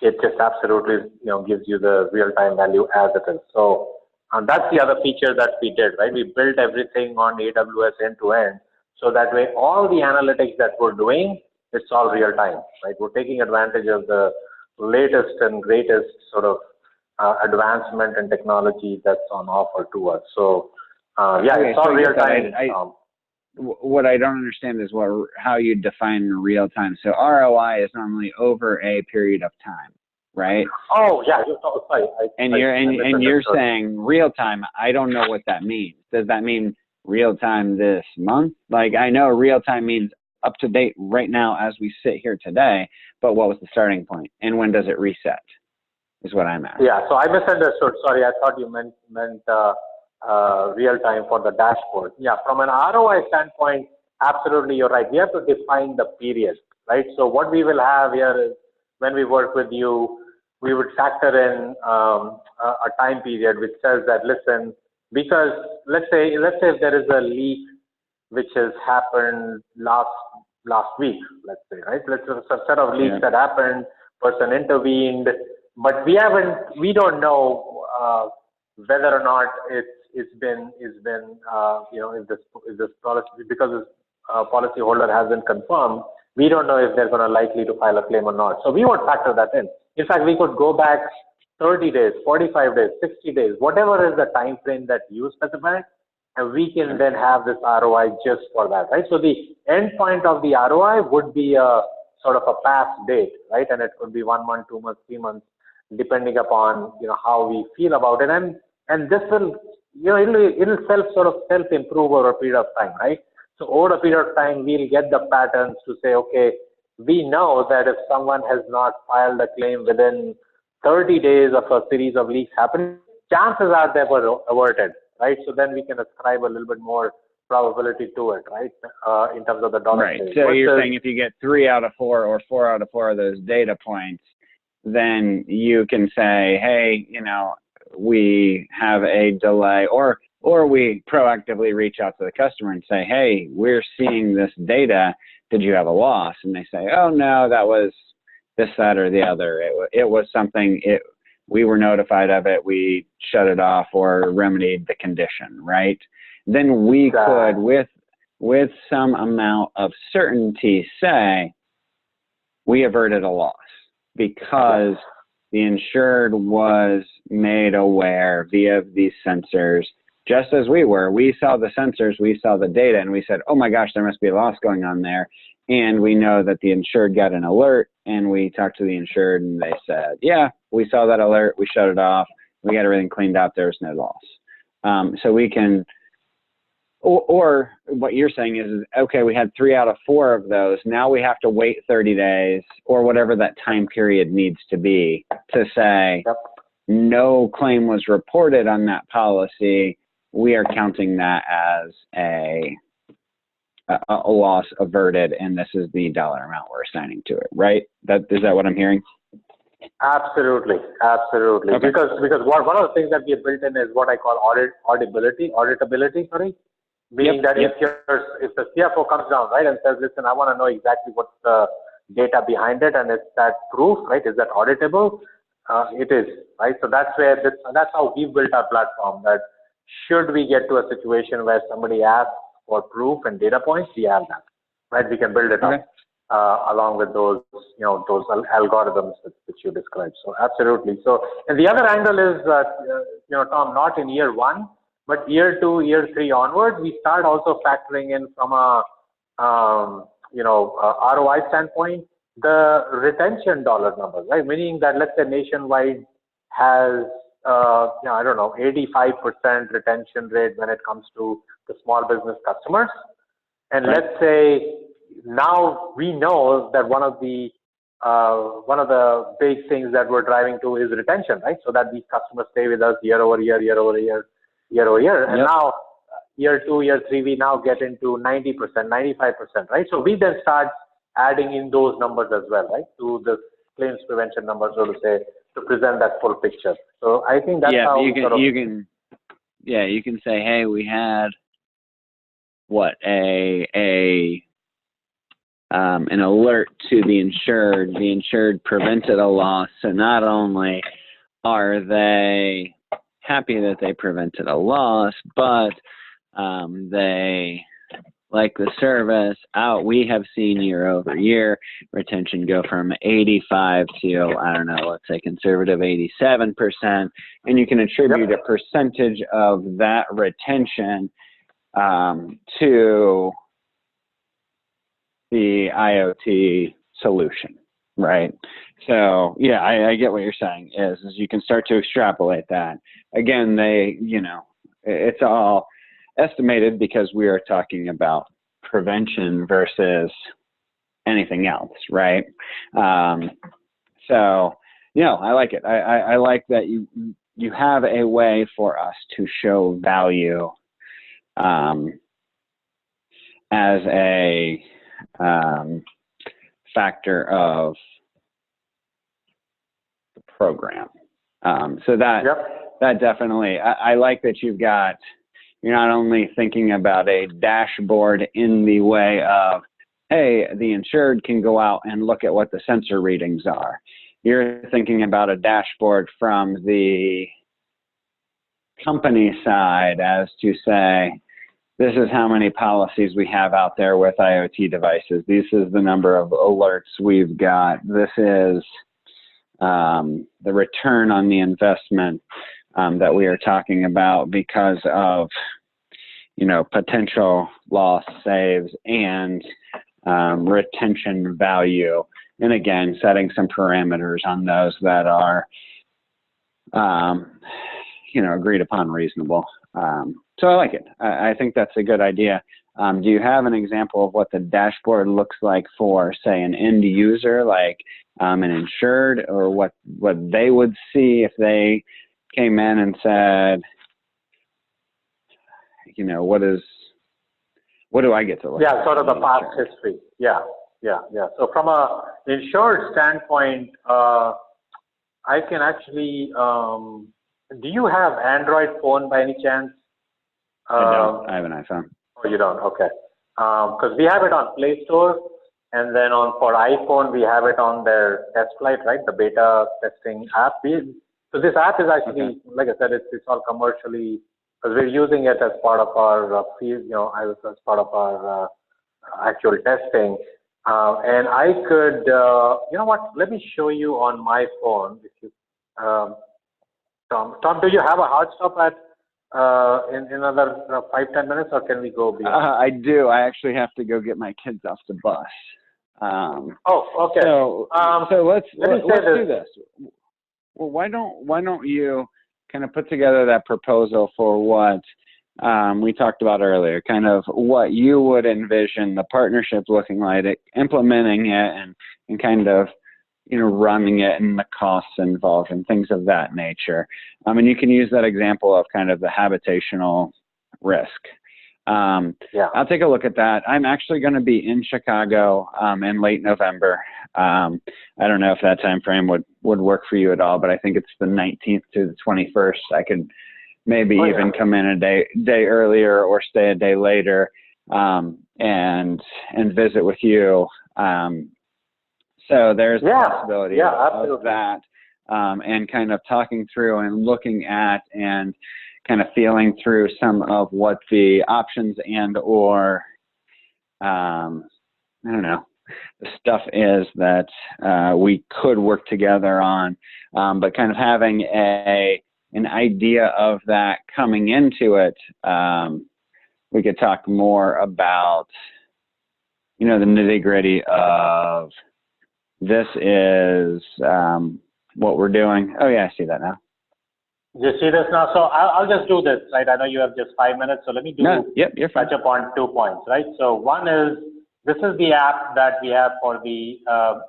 it just absolutely, you know, gives you the real-time value as it is. So that's the other feature that we did, right? We built everything on AWS end-to-end, so that way all the analytics that we're doing, it's all real-time, right? We're taking advantage of the latest and greatest sort of advancement and technology that's on offer to us. So it's all real-time. What I don't understand is how you define real time. So ROI is normally over a period of time, right? Oh yeah, sorry. You're saying real time. I don't know what that means. Does that mean real time this month? Like, I know real time means up to date right now as we sit here today, but what was the starting point, and when does it reset? Is what I'm asking. Yeah, so I misunderstood. Sorry, I thought you meant real time for the dashboard. Yeah, from an ROI standpoint, absolutely, you're right. We have to define the period, right? So what we will have here is, when we work with you, we would factor in a time period which says that, listen, because let's say if there is a leak which has happened last week, let's say, right? Let's say a set of leaks that happened, person intervened, but we don't know whether or not it's been you know, if this policy, because this policy holder hasn't confirmed, we don't know if they're going to likely to file a claim or not. So we won't factor that in. In fact, we could go back 30 days, 45 days, 60 days, whatever is the time frame that you specify, and we can then have this ROI just for that, right? So the end point of the ROI would be a sort of a past date, right? And it could be 1 month, 2 months, 3 months, depending upon, you know, how we feel about it. And this will, you know, it'll self-improve over a period of time, right? So over a period of time, we'll get the patterns to say, okay, we know that if someone has not filed a claim within 30 days of a series of leaks happening, chances are they were averted, right? So then we can ascribe a little bit more probability to it, right? In terms of the dollar. Right. So you're saying if you get 3 out of 4 or 4 out of 4 of those data points, then you can say, hey, you know, we have a delay, or we proactively reach out to the customer and say, hey, we're seeing this data. Did you have a loss? And they say, oh no, that was this, that, or the other. It was something. we were notified of it, we shut it off or remedied the condition, right? Then we could, with some amount of certainty, say we averted a loss because the insured was made aware via these sensors, just as we were. We saw the sensors, we saw the data, and we said, oh my gosh, there must be a loss going on there. And we know that the insured got an alert, and we talked to the insured, and they said, yeah, we saw that alert, we shut it off, we got everything cleaned up, there was no loss. So we can, or what you're saying is, okay, we had 3 out of 4 of those. Now we have to wait 30 days or whatever that time period needs to be to say no claim was reported on that policy. We are counting that as a loss averted, and this is the dollar amount we're assigning to it, right? Is that what I'm hearing? Absolutely. Okay. Because one of the things that we have built in is what I call auditability, sorry. Meaning that if the CFO comes down, right, and says, listen, I want to know exactly what's the data behind it, and is that proof, right? Is that auditable? It is, right? So that's how we've built our platform, that should we get to a situation where somebody asks for proof and data points, we have that, right? We can build it up along with those, those algorithms which you described. So absolutely. So, and the other angle is that, Tom, not in year 1, but year 2, year 3 onwards, we start also factoring in from a, ROI standpoint, the retention dollar numbers, right? Meaning that, let's say Nationwide has, 85% retention rate when it comes to the small business customers. And let's say now we know that one of the big things that we're driving to is retention, right? So that these customers stay with us year over year. And now year 2, year 3, we now get into 90%, 95%, right? So we then start adding in those numbers as well, right? To the claims prevention numbers, so to say, to present that full picture. So I think that's how you can say, hey, we had an alert to the insured prevented a loss. So not only are they happy that they prevented a loss, but they like the service. We have seen year over year retention go from 85 to, let's say conservative 87%, and you can attribute a percentage of that retention to the IoT solution, right? So yeah, I get what you're saying is you can start to extrapolate that. Again, it's all estimated because we are talking about prevention versus anything else, right? So, I like it. I like that you have a way for us to show value as a factor of the program. So that definitely, I like that you're not only thinking about a dashboard in the way of, hey, the insured can go out and look at what the sensor readings are. You're thinking about a dashboard from the company side as to say, this is how many policies we have out there with IoT devices. This is the number of alerts we've got. This is the return on the investment that we are talking about because of, potential loss saves and retention value. And again, setting some parameters on those that are, agreed upon reasonable. So I like it. I think that's a good idea. Do you have an example of what the dashboard looks like for, say, an end user, like an insured, or what they would see if they came in and said, what do I get to look at? Sort of the past history. Yeah. So from a insured standpoint, I can actually, do you have Android phone by any chance? I don't. I have an iPhone. Oh, you don't? Okay. Because we have it on Play Store, and then for iPhone, we have it on their test flight, right? The beta testing app. So So this app is actually, like I said, it's all commercially, because we're using it as part of our field, as part of our actual testing. And I could, you know what, let me show you on my phone. If you, Tom, do you have a hard stop at in another 5-10 minutes, or can we go beyond? I do. I actually have to go get my kids off the bus. Oh, okay. So let's do this. Well, why don't you kind of put together that proposal for what we talked about earlier, kind of what you would envision the partnership looking like, implementing it, and kind of, running it, and the costs involved and things of that nature. And you can use that example of kind of the habitational risk. Yeah. I'll take a look at that. I'm actually going to be in Chicago in late November. I don't know if that time frame would work for you at all, but I think it's the 19th to the 21st. I could maybe even come in a day earlier or stay a day later and visit with you. So there's the possibility of that, and kind of talking through and looking at and kind of feeling through some of what the options and or I don't know, the stuff is that we could work together on, but kind of having an idea of that coming into it, we could talk more about, the nitty-gritty of this is what we're doing. Oh yeah, I see that now. You see this now? So I'll just do this, right? I know you have just 5 minutes, so let me you're fine. touch upon 2 points, right? So one is, this is the app that we have for the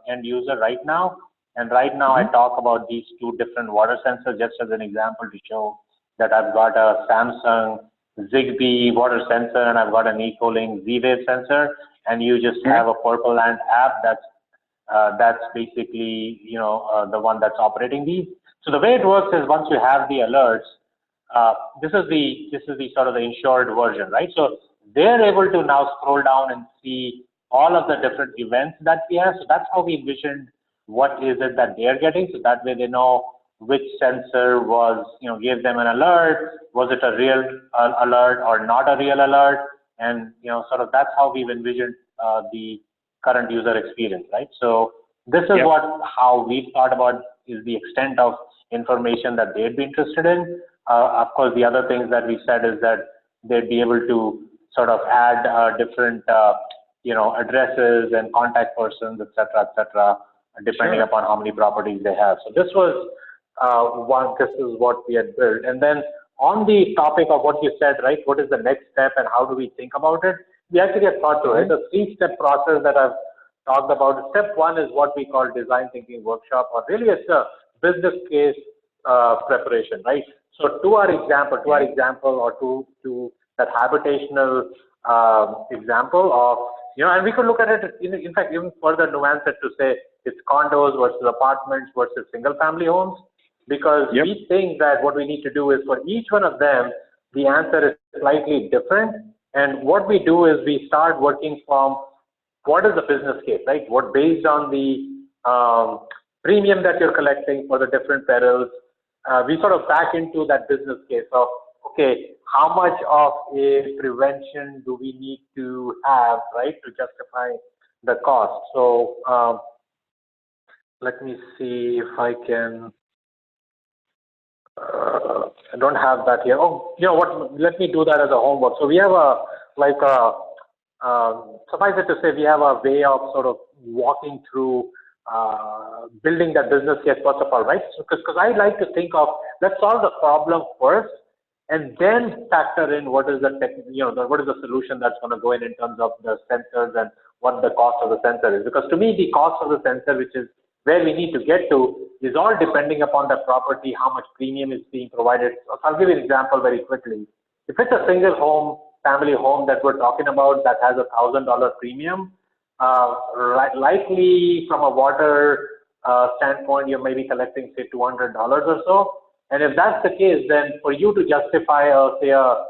end user right now. And right now I talk about these two different water sensors just as an example to show that I've got a Samsung Zigbee water sensor and I've got an Ecolink Z-Wave sensor, and you just have a Purple Land app that's basically, the one that's operating these. So the way it works is, once you have the alerts, this is the sort of the insured version, right? So they're able to now scroll down and see all of the different events that we have. So that's how we envisioned what is it that they're getting. So that way they know which sensor was, gave them an alert. Was it a real alert or not a real alert? And, sort of that's how we've envisioned the current user experience, right? So this is how we've thought about is the extent of information that they'd be interested in. Of course, the other things that we said is that they'd be able to sort of add different, addresses and contact persons, et cetera, depending upon how many properties they have. So this was this is what we had built. And then on the topic of what you said, right, what is the next step and how do we think about it? We actually have thought through it. The 3-step process that I've talked about. Step 1 is what we call design thinking workshop, or really it's a business case preparation, right? So to our example, or to that habitational example of, and we could look at it, in fact, even further nuance it to say it's condos versus apartments versus single family homes, because we think that what we need to do is for each one of them, the answer is slightly different. And what we do is we start working from what is the business case, right? What, based on the premium that you're collecting for the different perils, we sort of back into that business case of, okay, how much of a prevention do we need to have, right, to justify the cost? So let me see if I can, I don't have that here. Oh, you know what, let me do that as a homework. So we have suffice it to say, we have a way of sort of walking through building that business case first of all, right? So, because I like to think of, let's solve the problem first, and then factor in what is the what is the solution that's going to go in terms of the sensors and what the cost of the sensor is. Because to me, the cost of the sensor, which is where we need to get to, is all depending upon the property, how much premium is being provided. So I'll give you an example very quickly. If it's a single home, family home that we're talking about that has $1,000 premium, likely from a water standpoint, you may be collecting say $200 or so. And if that's the case, then for you to justify say a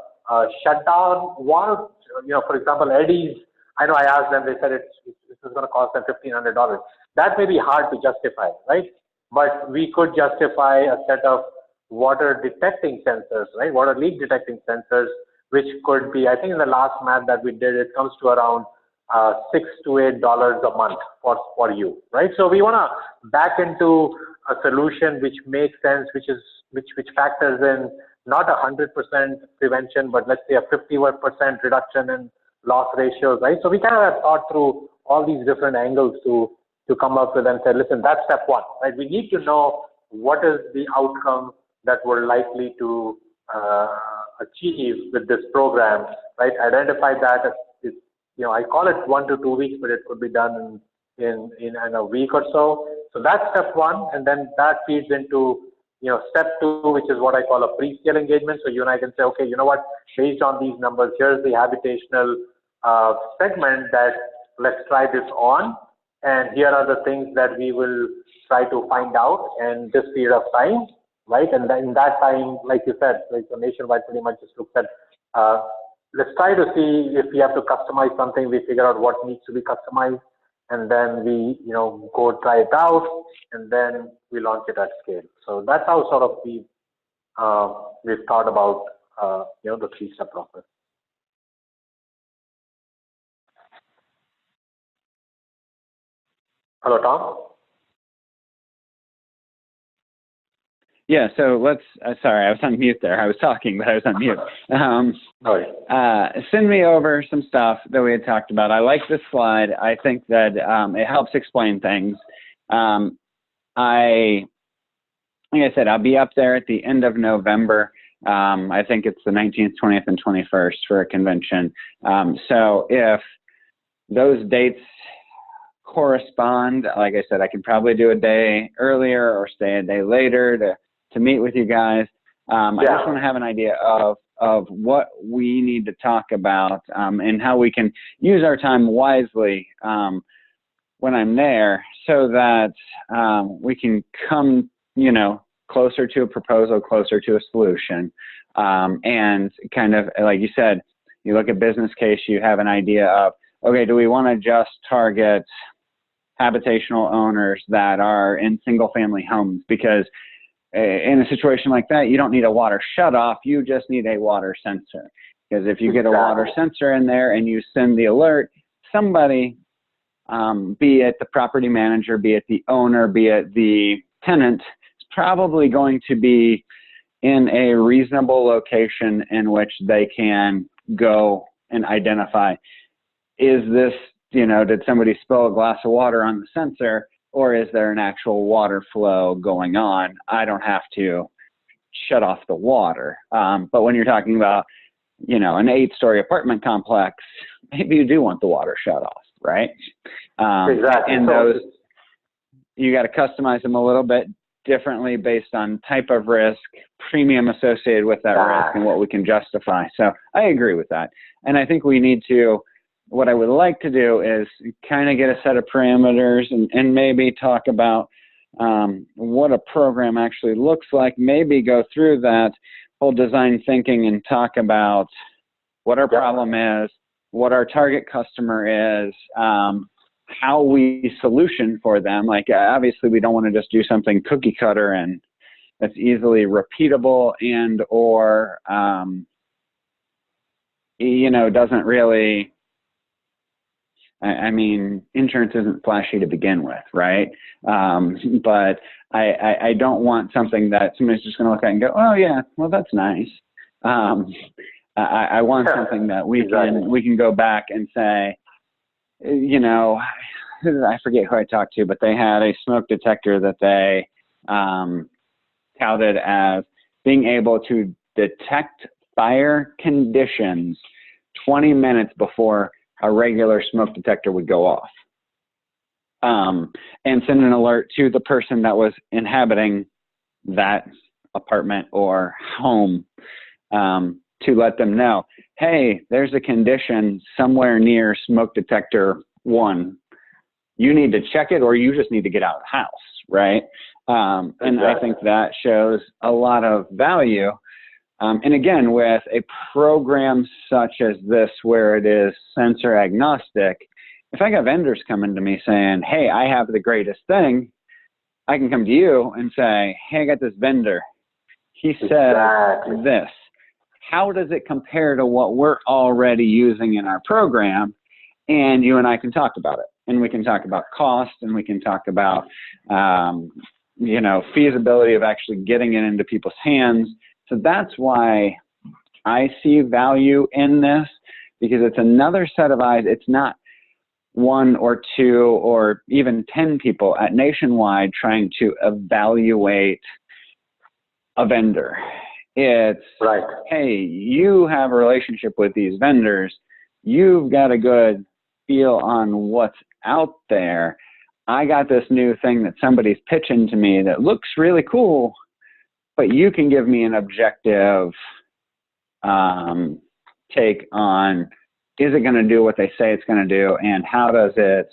shutdown, for example, Eddie's, I know I asked them, they said this is going to cost them $1,500. That may be hard to justify, right? but we could justify a set of water detecting sensors, right? Water leak detecting sensors, which could be, I think in the last math that we did, it comes to around $6 to $8 a month for you, right? So we want to back into a solution which makes sense, which factors in not 100% prevention, but let's say a 51% reduction in loss ratios, right? So we kind of have thought through all these different angles to come up with and say, listen, that's step one, right? We need to know what is the outcome that we're likely to achieve with this program, right? Identify that as, I call it 1 to 2 weeks, but it could be done in a week or so. So that's step one, and then that feeds into step two, which is what I call a pre-scale engagement. So you and I can say, okay, you know what, based on these numbers, here's the habitational segment that let's try this on, and here are the things that we will try to find out in this period of time, right? And then in that time, like you said, like so Nationwide pretty much just looked at, let's try to see if we have to customize something, we figure out what needs to be customized, and then we, go try it out, and then we launch it at scale. So that's how sort of we've thought about, the three-step process. Hello, Tom? Yeah, so let's, sorry, I was on mute there. I was talking, but I was on mute. Send me over some stuff that we had talked about. I like this slide. I think that it helps explain things. Like I said, I'll be up there at the end of November. I think it's the 19th, 20th, and 21st for a convention. So if those dates correspond, like I said, I can probably do a day earlier or stay a day later to meet with you guys. I just want to have an idea of what we need to talk about and how we can use our time wisely when I'm there, so that we can come, closer to a proposal, closer to a solution. And kind of, like you said, you look at business case, you have an idea of, okay, do we want to just target habitational owners that are in single family homes? Because in a situation like that, you don't need a water shutoff, you just need a water sensor. Because if you get a water sensor in there and you send the alert, somebody, be it the property manager, be it the owner, be it the tenant, is probably going to be in a reasonable location in which they can go and identify, is this, did somebody spill a glass of water on the sensor, or is there an actual water flow going on? I don't have to shut off the water. But when you're talking about, an 8-story apartment complex, maybe you do want the water shut off, right? Exactly. And those, you got to customize them a little bit differently based on type of risk, premium associated with that risk, and what we can justify. So I agree with that. And I think we need to, what I would like to do is kind of get a set of parameters and maybe talk about what a program actually looks like, maybe go through that whole design thinking and talk about what our problem is, what our target customer is, how we solution for them. Like, obviously we don't want to just do something cookie cutter and that's easily repeatable and or doesn't really, I mean, insurance isn't flashy to begin with, right? But I don't want something that somebody's just going to look at and go, oh yeah, well that's nice. I want something that we can go back and say, I forget who I talked to, but they had a smoke detector that they touted as being able to detect fire conditions 20 minutes before a regular smoke detector would go off, and send an alert to the person that was inhabiting that apartment or home to let them know, hey, there's a condition somewhere near smoke detector 1. You need to check it, or you just need to get out of the house, right? And I think that shows a lot of value. And again, with a program such as this, where it is sensor agnostic, if I got vendors coming to me saying, hey, I have the greatest thing, I can come to you and say, hey, I got this vendor. He said this. How does it compare to what we're already using in our program? And you and I can talk about it. And we can talk about cost, and we can talk about, you know, feasibility of actually getting it into people's hands. So that's why I see value in this, because it's another set of eyes. It's not one or two or even 10 people at Nationwide trying to evaluate a vendor. It's, right. Hey, you have a relationship with these vendors. You've got a good feel on what's out there. I got this new thing that somebody's pitching to me that looks really cool, but you can give me an objective take on, is it going to do what they say it's going to do, and how does it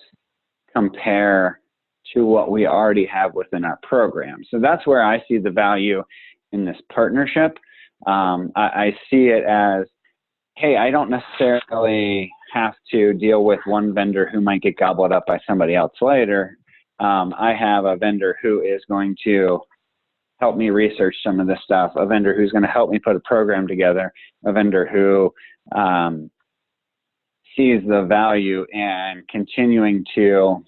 compare to what we already have within our program? So that's where I see the value in this partnership. I see it as, hey, I don't necessarily have to deal with one vendor who might get gobbled up by somebody else later. I have a vendor who is going to help me research some of this stuff, a vendor who's going to help me put a program together, a vendor who sees the value in continuing to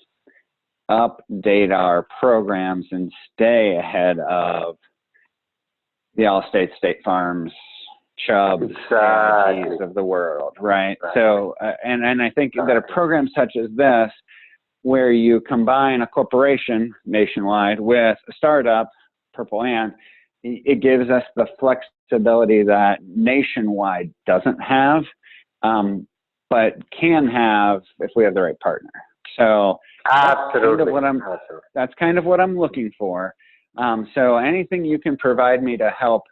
update our programs and stay ahead of the Allstate, State Farms, Chubbs, AIGs of the world, right? So, and I think that a program such as this, where you combine a corporation, Nationwide, with a startup, Purple Ant, it gives us the flexibility that Nationwide doesn't have, but can have if we have the right partner. So absolutely, that's kind of what I'm looking for. So anything you can provide me to help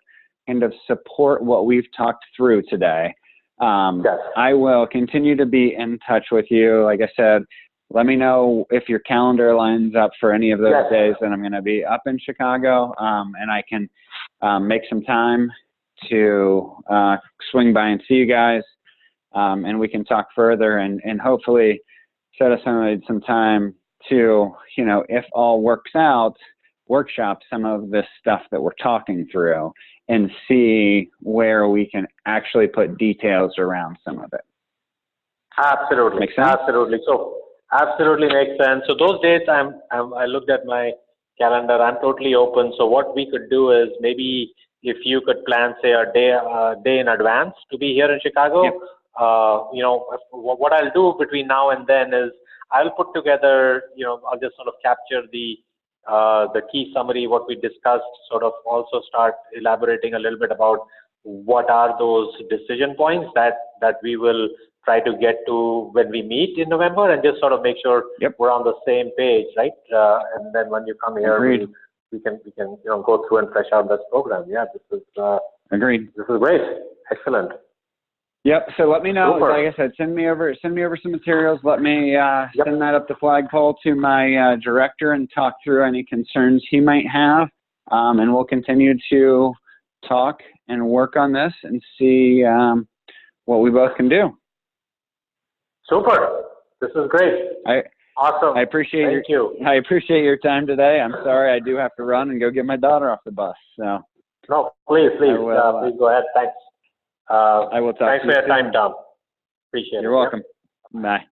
kind of support what we've talked through today, yes. I will continue to be in touch with you. Like I said, let me know if your calendar lines up for any of those yes. days that I'm going to be up in Chicago, and I can make some time to swing by and see you guys, and we can talk further and hopefully set aside some time to, you know, if all works out, workshop some of this stuff that we're talking through and see where we can actually put details around some of it. Absolutely. Make sense? Absolutely. So absolutely makes sense. So those dates, I looked at my calendar. I'm totally open. So what we could do is maybe if you could plan, say, a day in advance to be here in Chicago. Yep. You know, what I'll do between now and then is I'll put together, you know, I'll just sort of capture the key summary, what we discussed, sort of also start elaborating a little bit about what are those decision points that we will try to get to when we meet in November, and just sort of make sure yep. we're on the same page, right? And then when you come here, we can you know, go through and flesh out this program. Yeah, this is agreed. This is great. Excellent. Yep. So let me know. Super. Like I said, send me over some materials. Let me yep. send that up the flagpole to my director and talk through any concerns he might have. And we'll continue to talk and work on this and see what we both can do. Super. This is great. Awesome. I appreciate Thank you. I appreciate your time today. I'm sorry I do have to run and go get my daughter off the bus. So. No, please please go ahead. Thanks. I will talk Thanks to you for your soon. time, Tom. Appreciate it. You're welcome. Bye.